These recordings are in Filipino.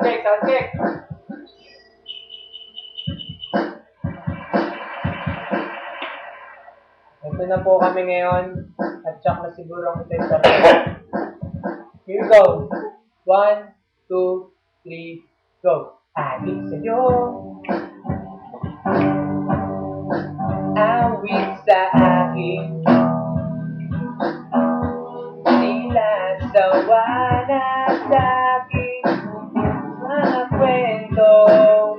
check, sound check. Ito na po kami ngayon. At check na siguro ang ito yung Here we go. 1, 2, 3, go. Adik sa'yo. Awit sa akin. Tila sawa na sa'kin. Mga kwentong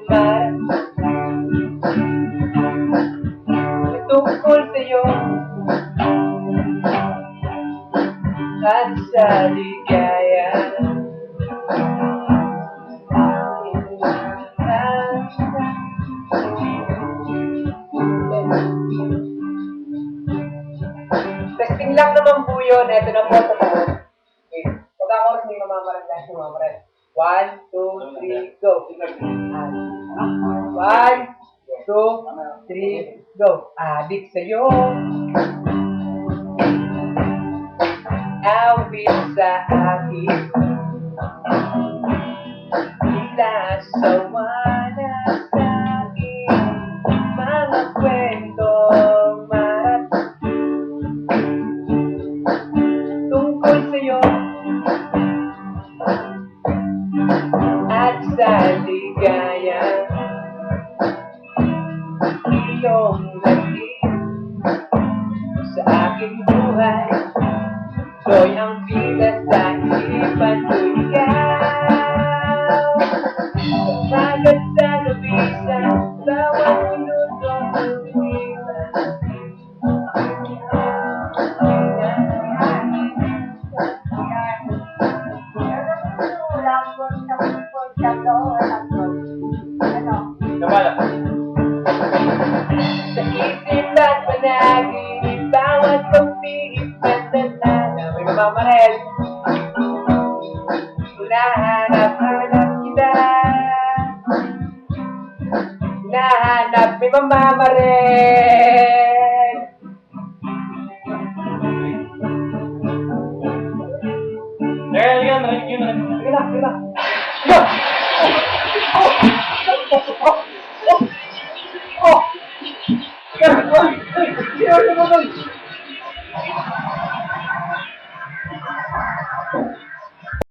tungkol sa'yo at sa ligaya. Testing lang naman po yun. Ito na po sa po. Okay. Pag ako rin hindi mamamarag dahil mamamarag. 1, 2, 3, go. 1, 2, 3, go. Adik sa'yo. Awit sa akin. Tila sawa na sa'kin. Mga kwentong tungkol sa'yo at sa ligaya. Iyong naging sa aking buhay. So'y ang bigas sa isipan ko ikaw. Kapagod sa gabi sa bawat minuto ng iwan. Sa isip at panaginip, bawat pagpihip at dalala. May mamamarel. Hinahanap-hanap kita. Hinahanap, may mamamarel. Narinig yun. Sige na. Go! Oh!